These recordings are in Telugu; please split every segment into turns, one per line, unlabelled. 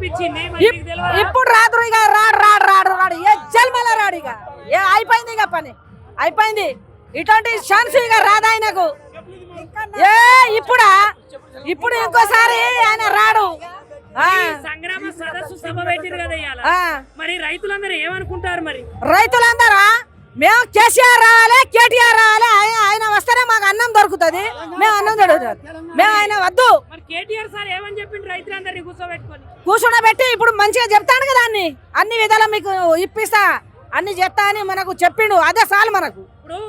అనిపించింది మరి మీకు తెలియదా?
ఇప్పుడు రాదు ఇక రాడు ఏ జన్మల రాడు ఇక ఏ అయిపోయింది ఇక పని అయిపోయింది ఇటువంటి ఛాన్స్ ఇక రాదు ఆయనకు ఏ ఇప్పుడు ఇంకోసారి ఆయన రాడు
సంగ్రామ సదస్సు సభ పెట్టిరు కదా ఇవాళ. మరి రైతులందరూ ఏమనుకుంటారు మరి?
రైతులందరూ మేము కేసీఆర్ రావాలి కేటీఆర్ రావాలి ఆయన వస్తేనే మాకు అన్నం దొరుకుతుంది మేము అన్నం దొరుకుతుంది మేము ఆయన వద్దు.
మరి కేటీఆర్ సార్ ఏమని చెప్పిండు రైతులందరినీ
కూర్చోబెట్టి ఇప్పుడు మంచిగా చెప్తాను కదా అన్ని విధాలా మీకు ఇప్పిస్తా అన్ని చెప్తా అని మనకు చెప్పిండు అదే చాలు మనకు.
ఇప్పుడు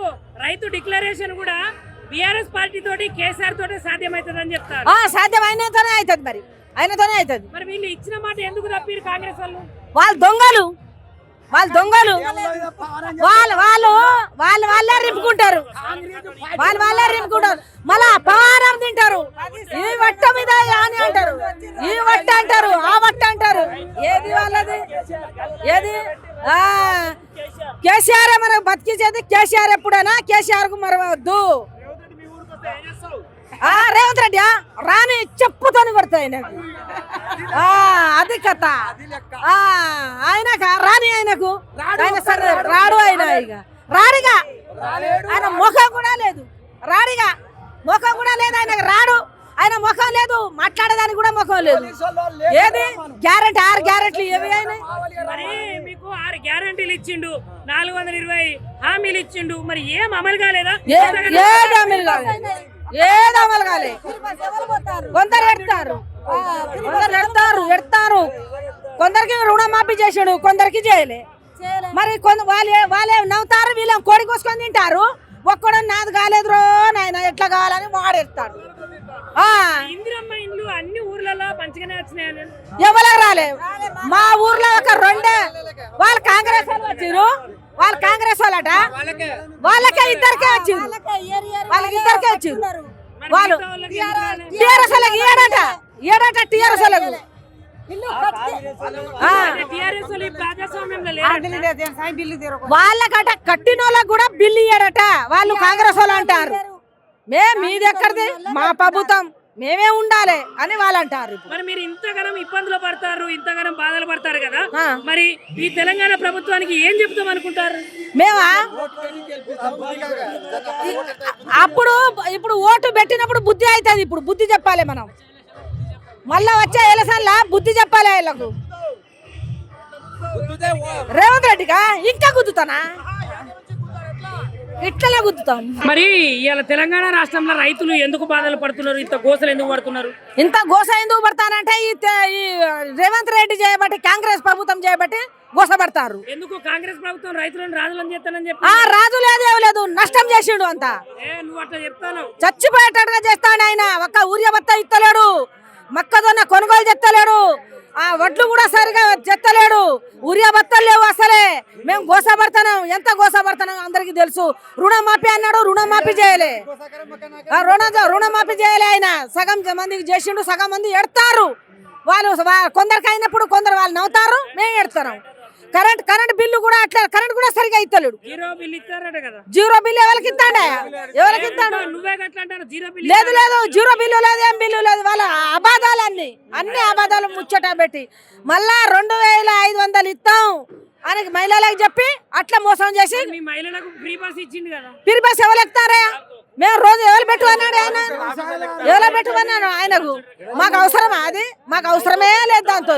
రైతు డిక్లరేషన్ కూడా బీఆర్ఎస్ పార్టీ తోటి కేసీఆర్ తోటి సాధ్యమవుతుంది అని చెప్తారు.
సాధ్యం అయినతోనే అవుతుంది మరి ఆయనతోనే అవుతుంది.
మరి వీళ్ళు ఇచ్చిన మాట ఎందుకు తప్పిరు కాంగ్రెస్ వాళ్ళు?
వాళ్ళు దొంగలు వాళ్ళే రింపుకుంటారు వాళ్ళే రింపుకుంటారు మళ్ళా పవారం తింటారు ఈ వట్ట మీద అని అంటారు ఈ వట్ట అంటారు ఆ వట్ట అంటారు ఏది వాళ్ళది ఏది కేసీఆర్ మనకు బతికించేది కేసీఆర్ ఎప్పుడైనా కేసీఆర్ కు మరవద్దు. రేవంత్ రెడ్డి రాని చెప్పుతోని కొడతాయి అది కథ ఆయన రాని ఆయనకు ఆయన సరే రాడు ఆయన ఇక రాడిగా ఆయన ముఖం కూడా లేదు రాడిగా ముఖం కూడా లేదు ఆయనకు రాడు ఆయన ముఖం లేదు మాట్లాడేదానికి కూడా ముఖం లేదు. ఏది గ్యారెంటీ 6 గ్యారెంటీలు ఏవి అయినాయి
మరి మీకు 6 గ్యారెంటీలు ఇచ్చిండు 420 హామీలు ఇచ్చిండు మరి ఏం అమలు కాలేదా?
ఏది అమలు కాలేదు ఏది అమలు కాలే కొందరు ఎడతారు కొందరికి రుణమాఫీ చేసాడు కొందరికి చేయలే మరి వాళ్ళే నవ్వుతారు వీళ్ళని కోడి కోసుకొని తింటారు ఒక్కడు నాది కాలేదు రో నాయన ఎట్లా కావాలని వాడేస్తాడు.
ఇందిరమ్మ ఇండ్లు అన్ని ఊర్లలో మంచిగానే వచ్చినాయి
ఎవరికి రాలేదు మా ఊర్లో ఒక 2 వాళ్ళు కాంగ్రెస్ వాళ్ళు వచ్చారు వాళ్ళు కాంగ్రెస్ వాళ్ళట వాళ్ళకే ఇద్దరికే వచ్చారు వాళ్ళకి ఇద్దరికే వచ్చారు వాళ్ళు టీఆర్ఎస్ వాళ్ళకి ఏడట టీఆర్ఎస్ వాళ్ళకు వాళ్ళకట కట్టిన వాళ్ళకి కూడా బిల్లు ఇయ్యడట వాళ్ళు కాంగ్రెస్ వాళ్ళు అంటారు మీది ఎక్కడిది మా ప్రభుత్వం మేమే ఉండాలి అని వాళ్ళు అంటారు.
మరి మీరు ఇంతగానం ఇబ్బందులు పడతారు ఇంతగానం బాధలు పడతారు కదా మరి ఈ తెలంగాణ ప్రభుత్వానికి ఏం చెప్తాం అనుకుంటారు?
మేమా ఇప్పుడు ఓటు పెట్టినప్పుడు బుద్ధి అవుతుంది ఇప్పుడు బుద్ధి చెప్పాలి మనం మళ్ళా వచ్చే ఎలక్షన్లా బుద్ధి చెప్పాలి వీళ్ళకు. రేవంత్ రెడ్డిగా ఇంకా గుద్దుతానా ఇట్లనే గుద్దుతాం.
మరి ఇవాళ తెలంగాణ రాష్ట్రంలో రైతులు ఎందుకు బాధలు పడుతున్నారు ఇంత గోసలు ఎందుకు పడుతున్నారు?
ఇంత గోస ఎందుకు పడతానంటే ఈ రేవంత్ రెడ్డి చేయబట్టి కాంగ్రెస్ ప్రభుత్వం చేయబట్టి గోసపడతారు.
ఎందుకు కాంగ్రెస్ ప్రభుత్వం రైతులను రాజులని చేస్తానని చెప్పి
రాజు లేదు నష్టం చేసిండు అంతా
నువ్వు అట్లా చెప్తాను
చచ్చిపోయేటట్టుగా చేస్తాడు ఆయన. ఒక్క ఊరియా బత్త ఇస్తలేడు మొక్కజొన్న కొనుగోలు చేస్తలేడు వడ్లు కూడా సరిగా చెత్తలేడు ఊరియా బత్తలు లేవు అసలే. మేము గోసపడుతున్నాం ఎంత గోసపడుతున్నాం అందరికి తెలుసు. రుణమాఫీ అన్నాడు రుణమాఫీ చేయలే రుణమాఫీ చేయలే ఆయన సగం మందికి చేసిండు సగం మంది ఎడతారు వాళ్ళు కొందరికి అయినప్పుడు కొందరు వాళ్ళు నవ్వుతారు మేము ఎడతాం. కరెంట్ బిల్లు కూడా అట్లా కరెంట్ కూడా సరిగా ఇస్తలేడు జీరో బిల్లు ఎవరికి ఇస్తాడు లేదు జీరో బిల్లు లేదు ఏం బిల్లు లేదు వాళ్ళ అబాధాలు అన్ని అబాధాలు ముచ్చట పెట్టి మళ్ళా 2500 ఇస్తాం అని మహిళలకు చెప్పి అట్లా మోసం చేసి ఫ్రీ బస్ ఎవరు ఎక్కుతారా మేము రోజు ఎవరు పెట్టుకున్నాడు ఆయనకు మాకు అవసరమా అది మాకు అవసరమే లేదు దాంతో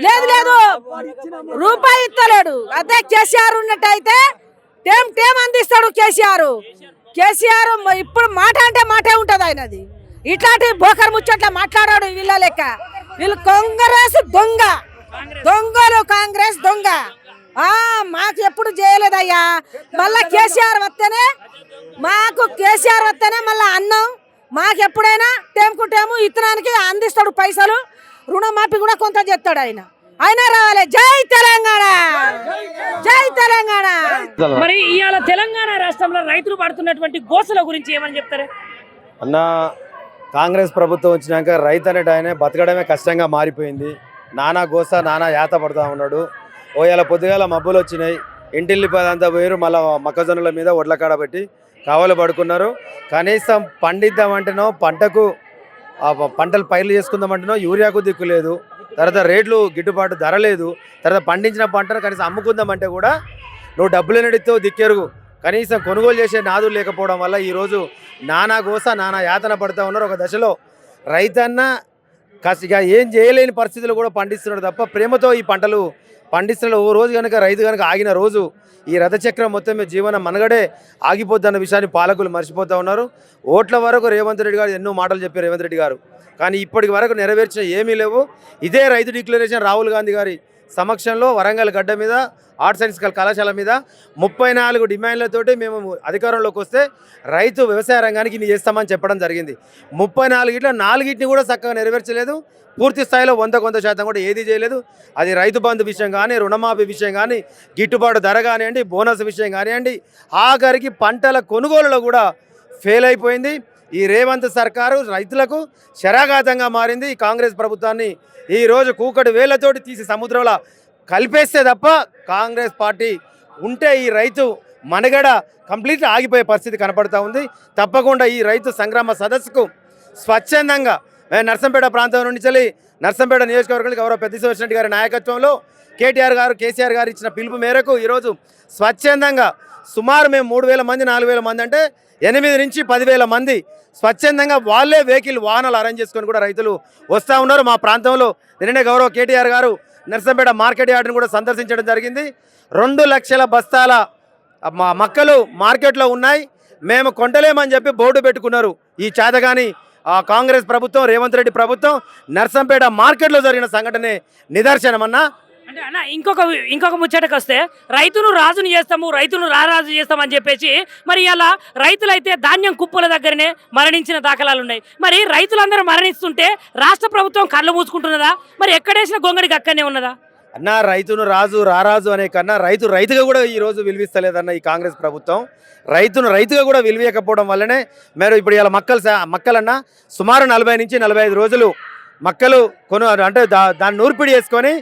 లేదు రూపాయి ఇస్తలేడు. అదే కేసీఆర్ ఉన్నట్టయితే టేం అందిస్తాడు కేసీఆర్ ఇప్పుడు మాట అంటే మాటే ఉంటది ఆయనది. ఇట్లాంటి బోకర్ ముచ్చట్లా మాట్లాడాడు వీళ్ళ లెక్క. వీళ్ళు కాంగ్రెస్ దొంగలు కాంగ్రెస్ దొంగ మాకు ఎప్పుడు చేయలేదయ్యా. మళ్ళా కేసీఆర్ వస్తేనే మళ్ళా అన్నం మాకు ఎప్పుడైనా టేముకుంటేమో ఇతరానికి అందిస్తాడు పైసలు రుణమాఫీ కూడా కొంత చేస్తాడు ఆయన రావాలి. జై తెలంగాణ
మరి ఇవాళ తెలంగాణ రాష్ట్రంలో రైతులు పడుతున్నటువంటి గోసల గురించి ఏమని చెప్తారు
అన్న? కాంగ్రెస్ ప్రభుత్వం వచ్చినాక రైతు అనేట ఆయన బతకడమే కష్టంగా మారిపోయింది. నానా గోస నానా యాత పడుతూ ఉన్నాడు. ఇలా పొద్దుగాల మబ్బులు వచ్చినాయి ఇంటిల్లి పదంతా పోయారు మళ్ళీ మొక్కజొన్నల మీద ఒడ్ల కాడబెట్టి కావలు పడుకున్నారు. కనీసం పండిద్దామంటేనో పంటకు పంటలు పైర్లు చేసుకుందామంటున్నావు, యూరియాకు దిక్కు లేదు, తర్వాత రేట్లు గిట్టుబాటు ధర లేదు, తర్వాత పండించిన పంటను కనీసం అమ్ముకుందామంటే కూడా నువ్వు డబ్బులు ఎన్నడితో దిక్కెరుగు, కనీసం కొనుగోలు చేసే నాదులు లేకపోవడం వల్ల ఈరోజు నానా గోస నానా యాతన పడుతూ ఉన్నారు. ఒక దశలో రైతన్న ఇక ఏం చేయలేని పరిస్థితులు కూడా పండిస్తున్నాడు తప్ప ప్రేమతో ఈ పంటలు పండిస్తున్నాడు. ఓ రోజు కనుక రైతు కనుక ఆగిన రోజు ఈ రథచక్రం మొత్తం జీవన మనగడే ఆగిపోద్దన్న విషయాన్ని పాలకులు మర్చిపోతూ ఉన్నారు. ఓట్ల వరకు రేవంత్ రెడ్డి గారు ఎన్నో మాటలు చెప్పారు రేవంత్ రెడ్డి గారు, కానీ ఇప్పటి వరకు నెరవేర్చిన ఏమీ లేవు. ఇదే రైతు డిక్లరేషన్ రాహుల్ గాంధీ గారి సమక్షంలో వరంగల్ గడ్డ మీద ఆర్ట్స్ సైన్స్ కళాశాల మీద 34 డిమాండ్లతోటి మేము అధికారంలోకి వస్తే రైతు వ్యవసాయ రంగానికి ఇన్ని చేస్తామని చెప్పడం జరిగింది. 34 4 కూడా చక్కగా నెరవేర్చలేదు. పూర్తి స్థాయిలో 100% కూడా ఏది చేయలేదు. అది రైతు బంధు విషయం కానీ, రుణమాఫీ విషయం కానీ, గిట్టుబాటు ధర కానివ్వండి, బోనస్ విషయం కానివ్వండి, ఆఖరికి పంటల కొనుగోలులో కూడా ఫెయిల్ అయిపోయింది. ఈ రేవంత్ సర్కారు రైతులకు శరాఘాతంగా మారింది. ఈ కాంగ్రెస్ ప్రభుత్వాన్ని ఈరోజు కూకటి వేళ్లతోటి తీసి సముద్రంలో కలిపేస్తే తప్ప కాంగ్రెస్ పార్టీ ఉంటే ఈ రైతు మనగడ కంప్లీట్గా ఆగిపోయే పరిస్థితి కనపడతా ఉంది. తప్పకుండా ఈ రైతు సంగ్రామ సదస్సుకు స్వచ్ఛందంగా నర్సంపేట ప్రాంతం నుంచి నర్సంపేట నియోజకవర్గానికి గౌరవ పెద్ద రెడ్డి గారి నాయకత్వంలో కేటీఆర్ గారు కేసీఆర్ గారు ఇచ్చిన పిలుపు మేరకు ఈరోజు స్వచ్ఛందంగా సుమారు మేము 3000 మంది 4000 మంది అంటే 8 నుంచి 10,000 మంది స్వచ్ఛందంగా వాళ్ళే వెహికల్ వాహనాలు అరేంజ్ చేసుకొని కూడా రైతులు వస్తూ ఉన్నారు. మా ప్రాంతంలో నిన్ననే గౌరవ కేటీఆర్ గారు నర్సంపేట మార్కెట్ యార్డ్ని కూడా సందర్శించడం జరిగింది. 2 లక్షల బస్తాల మక్కలు మార్కెట్లో ఉన్నాయి, మేము కొంటలేమని చెప్పి బోర్డు పెట్టుకున్నారు. ఈ చేతగాని కాంగ్రెస్ ప్రభుత్వం రేవంత్ రెడ్డి ప్రభుత్వం నర్సంపేట మార్కెట్లో జరిగిన సంఘటనే నిదర్శనమన్నా.
అంటే అన్న ఇంకొక ముచ్చటకు వస్తే రైతును రాజును చేస్తాము, రైతును రారాజు చేస్తామని చెప్పేసి మరి ఇలా రైతులైతే ధాన్యం కుప్పల దగ్గరనే మరణించిన దాఖలాలు ఉన్నాయి. మరి రైతులందరూ మరణిస్తుంటే రాష్ట్ర ప్రభుత్వం కళ్ళు మూసుకుంటున్నదా? మరి ఎక్కడేసిన గొంగడికి అక్కడనే ఉన్నదా?
అన్న రైతును రాజు రారాజు అనే కన్నా రైతుగా కూడా ఈరోజు విలువిస్తలేదన్న ఈ కాంగ్రెస్ ప్రభుత్వం. రైతును రైతుగా కూడా విలువేయకపోవడం వల్లనే మీరు ఇప్పుడు ఇలా మక్కలన్నా సుమారు 40 నుంచి 45 రోజులు మక్కలు అంటే దాన్ని నూర్పిడి చేసుకొని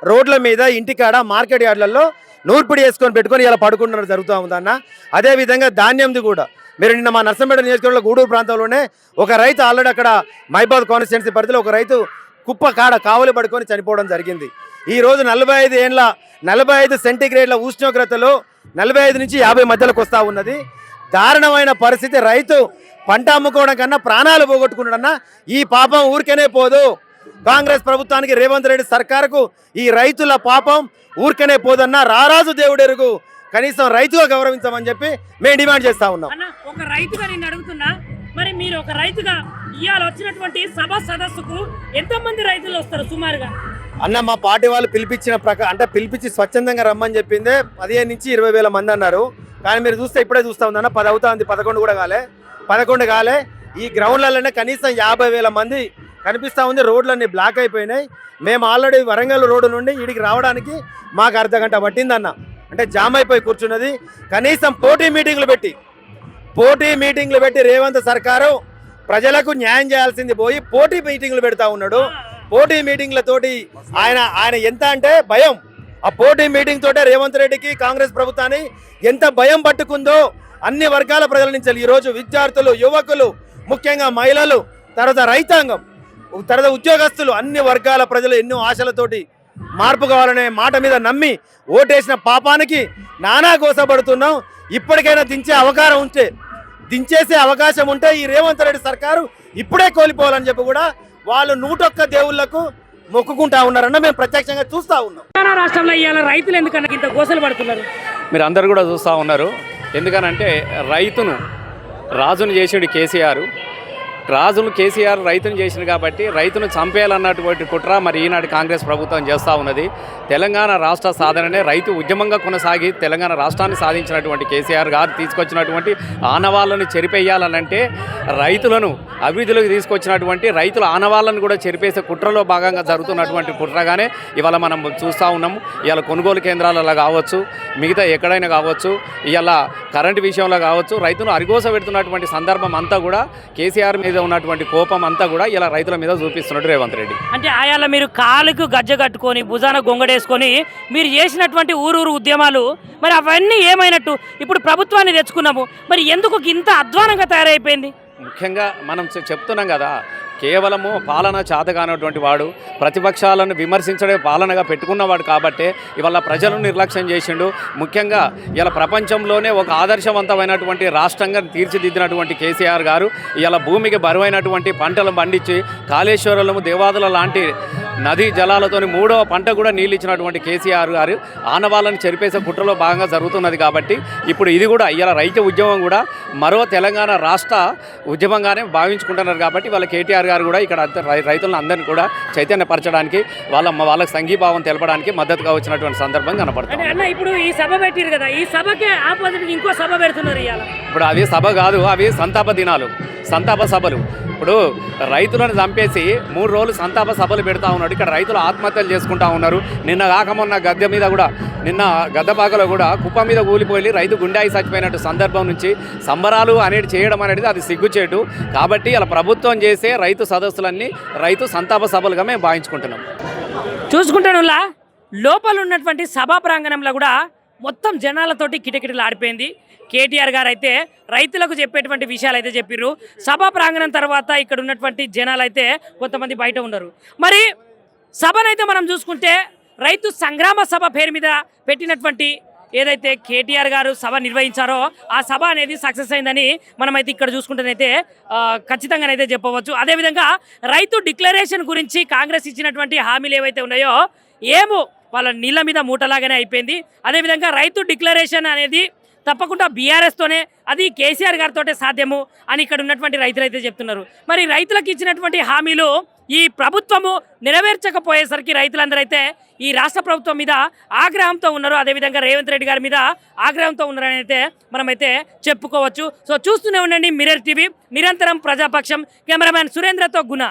రోడ్ల మీద ఇంటికాడ మార్కెట్ యార్డ్లలో నూర్పిడి చేసుకొని పెట్టుకొని ఇలా పడుకుంటున్నారు జరుగుతూ ఉందన్న. అదేవిధంగా ధాన్యంది కూడా మీరు నిన్న మా నర్సంపేట నియోజకవర్గంలో గూడూరు ప్రాంతంలోనే ఒక రైతు ఆల్రెడీ అక్కడ మైబాద్ కాన్స్టిట్యున్సీ పరిధిలో ఒక రైతు కుప్ప కాడ కావలి పడుకొని చనిపోవడం జరిగింది. ఈరోజు 45 సెంటీగ్రేడ్ల ఉష్ణోగ్రతలో 45 నుంచి 50 మధ్యలోకి వస్తూ ఉన్నది. దారుణమైన పరిస్థితి. రైతు పంట అమ్ముకోవడం కన్నా ప్రాణాలు పోగొట్టుకుంటాడన్నా. ఈ పాపం ఊరికేనే పోదు. కాంగ్రెస్ ప్రభుత్వానికి రేవంత్ రెడ్డి సర్కారుకు ఈ రైతుల పాపం ఊరికనే పోదన్నా. రారాజు దేవుడెరుగు, కనీసం రైతుగా గౌరవించమని చెప్పి మేము డిమాండ్ చేస్తా ఉన్నాం.
ఒక రైతుగా నేను అడుగుతున్నా, మరి మీరు ఒక రైతుగా ఇవాళ వచ్చినటువంటి సభ సదస్సుకు ఎంతమంది రైతులు వస్తారు సుమారుగా?
అన్న మా పార్టీ వాళ్ళు పిలిపించి స్వచ్ఛందంగా రమ్మని చెప్పిందే 15 నుంచి 20,000 మంది అన్నారు. కానీ మీరు చూస్తే ఇప్పుడే చూస్తూ ఉందన్న 10 అవుతా ఉంది, 11 కూడా కాలే, 11 కాలే. ఈ గ్రౌండ్లలోనే కనీసం 50,000 మంది కనిపిస్తూ ఉంది. రోడ్లన్నీ బ్లాక్ అయిపోయినాయి. మేము ఆల్రెడీ వరంగల్ రోడ్డు నుండి ఇడికి రావడానికి మాకు అర్ధగంట పట్టిందన్న. అంటే జామ్ అయిపోయి కూర్చున్నది. కనీసం పోటీ మీటింగ్లు పెట్టి రేవంత్ సర్కారు ప్రజలకు న్యాయం చేయాల్సింది పోయి పోటీ మీటింగ్లు పెడతా ఉన్నాడు. పోటీ మీటింగ్లతోటి ఆయన ఎంత అంటే భయం. ఆ పోటీ మీటింగ్ తోటే రేవంత్ రెడ్డికి కాంగ్రెస్ ప్రభుత్వాన్ని ఎంత భయం పట్టుకుందో అన్ని వర్గాల ప్రజల నుంచి ఈరోజు విద్యార్థులు, యువకులు, ముఖ్యంగా మహిళలు, తర్వాత రైతాంగం, తర్వాత ఉద్యోగస్తులు, అన్ని వర్గాల ప్రజలు ఎన్నో ఆశలతోటి మార్పు కావాలనే మాట మీద నమ్మి ఓటేసిన పాపానికి నానా గోసపడుతున్నాం. ఇప్పటికైనా దించేసే అవకాశం ఉంటే ఈ రేవంత్ రెడ్డి సర్కారు ఇప్పుడే కోల్పోవాలని చెప్పి కూడా వాళ్ళు 101 దేవుళ్లకు మొక్కుకుంటా ఉన్నారన్న మేము ప్రత్యక్షంగా చూస్తూ ఉన్నాం.
తెలంగాణ రాష్ట్రంలో ఇవాళ రైతులు ఎందుకన్నా ఇంత గోసలు పడుతున్నారు?
మీరు అందరు కూడా చూస్తూ ఉన్నారు. ఎందుకనంటే రైతును రాజును చేసాడు కేసీఆర్. రైతును చేసింది కాబట్టి రైతును చంపేయాలన్నటువంటి కుట్ర మరి ఈనాడు కాంగ్రెస్ ప్రభుత్వం చేస్తూ ఉన్నది. తెలంగాణ రాష్ట్ర సాధననే రైతు ఉద్యమంగా కొనసాగి తెలంగాణ రాష్ట్రాన్ని సాధించినటువంటి కేసీఆర్ గారు తీసుకొచ్చినటువంటి ఆనవాళ్ళను చెరిపేయాలనంటే రైతులను అభివృద్ధిలోకి తీసుకొచ్చినటువంటి రైతుల ఆనవాళ్ళను కూడా చెరిపేసే కుట్రలో భాగంగా జరుగుతున్నటువంటి కుట్రగానే ఇవాళ మనం చూస్తూ ఉన్నాము. ఇవాళ కొనుగోలు కేంద్రాలలో కావచ్చు, మిగతా ఎక్కడైనా కావచ్చు, ఇవాళ కరెంటు విషయంలో కావచ్చు, రైతును అరిగోస పెడుతున్నటువంటి సందర్భం అంతా కూడా కేసీఆర్ మీద ఉన్నటువంటి కోపం అంతా కూడా ఇలా రైతుల మీద చూపిస్తున్నాడు రేవంత్ రెడ్డి.
అంటే ఆయాల మీరు కాలుకు గజ్జ కట్టుకొని భుజాన గొంగడేసుకొని మీరు చేసినటువంటి ఊరూరు ఉద్యమాలు మరి అవన్నీ ఏమైనట్టు? ఇప్పుడు ప్రభుత్వాన్ని తెచ్చుకున్నాము, మరి ఎందుకు ఇంత అధ్వానంగా తయారైపోయింది?
ముఖ్యంగా మనం చెప్తున్నాం కదా, కేవలము పాలన చేతగానటువంటి వాడు, ప్రతిపక్షాలను విమర్శించడే పాలనగా పెట్టుకున్నవాడు కాబట్టే ఇవాళ ప్రజలను నిర్లక్ష్యం చేసిండు. ముఖ్యంగా ఇలా ప్రపంచంలోనే ఒక ఆదర్శవంతమైనటువంటి రాష్ట్రంగా తీర్చిదిద్దినటువంటి కేసీఆర్ గారు ఇలా భూమికి బరువైనటువంటి పంటలు పండించి కాళేశ్వరము, దేవాదుల లాంటి నదీ జలాలతోని 3వ పంట కూడా నీళ్ళు ఇచ్చినటువంటి కేసీఆర్ గారు ఆనవాళ్ళని చెరిపేసే కుట్రలో భాగంగా జరుగుతున్నది. కాబట్టి ఇప్పుడు ఇది కూడా ఇలా రైతు ఉద్యమం కూడా మరో తెలంగాణ రాష్ట్ర ఉద్యమంగానే భావించుకుంటున్నారు. కాబట్టి వాళ్ళ కేటీఆర్ గారు కూడా ఇక్కడ రైతులను అందరినీ కూడా చైతన్యపరచడానికి వాళ్ళకి సంఘీభావం తెలపడానికి మద్దతుగా వచ్చినటువంటి సందర్భం కనపడుతుంది.
అన్న ఇప్పుడు ఈ సభ పెట్టిరు కదా, ఈ సభకే ఆపోజిట్ ఇంకో సభ పెడుతున్నారు ఇవాళ.
ఇప్పుడు అవి సభ కాదు, అవి సంతాప దినాలు, సంతాప సభలు. ఇప్పుడు రైతులను చంపేసి 3 రోజులు సంతాప సభలు పెడతా ఉన్నాడు. ఇక్కడ రైతులు ఆత్మహత్యలు చేసుకుంటా ఉన్నారు. నిన్న కాకమొన్న గద్దె మీద కూడా, నిన్న గద్దపాకలో కూడా కుప్ప మీద కూలిపోయి రైతు గుండాయి చచ్చిపోయినట్టు సందర్భం నుంచి సంబరాలు అనేది చేయడం అనేది అది సిగ్గుచేటు. కాబట్టి అలా ప్రభుత్వం చేసే రైతు సదస్సులన్నీ రైతు సంతాప సభలుగా మేము భావించుకుంటున్నాం.
చూసుకుంటానులా లోపల ఉన్నటువంటి సభా ప్రాంగణంలో కూడా మొత్తం జనాలతోటి కిటకిటలు ఆడిపోయింది. కేటీఆర్ గారు అయితే రైతులకు చెప్పేటువంటి విషయాలు అయితే చెప్పిర్రు. సభా ప్రాంగణం తర్వాత ఇక్కడ ఉన్నటువంటి జనాలు అయితే కొంతమంది బయట ఉన్నారు. మరి సభనైతే మనం చూసుకుంటే రైతు సంగ్రామ సభ పేరు మీద పెట్టినటువంటి ఏదైతే కేటీఆర్ గారు సభ నిర్వహించారో ఆ సభ అనేది సక్సెస్ అయిందని మనమైతే ఇక్కడ చూసుకుంటేనైతే ఖచ్చితంగానైతే చెప్పవచ్చు. అదేవిధంగా రైతు డిక్లరేషన్ గురించి కాంగ్రెస్ ఇచ్చినటువంటి హామీలు ఏవైతే ఉన్నాయో ఏమో వాళ్ళ నీళ్ళ మీద మూటలాగానే అయిపోయింది. అదేవిధంగా రైతు డిక్లరేషన్ అనేది తప్పకుండా బీఆర్ఎస్తోనే, అది కేసీఆర్ గారితో సాధ్యము అని ఇక్కడ ఉన్నటువంటి రైతులు అయితే చెప్తున్నారు. మరి రైతులకు ఇచ్చినటువంటి హామీలు ఈ ప్రభుత్వము నెరవేర్చకపోయేసరికి రైతులందరూ అయితే ఈ రాష్ట్ర ప్రభుత్వం మీద ఆగ్రహంతో ఉన్నారు. అదేవిధంగా రేవంత్ రెడ్డి గారి మీద ఆగ్రహంతో ఉన్నారని అయితే మనమైతే చెప్పుకోవచ్చు. సో చూస్తూనే ఉండండి మిర్రర్ టీవీ, నిరంతరం ప్రజాపక్షం. కెమెరామ్యాన్ సురేంద్రతో గుణ.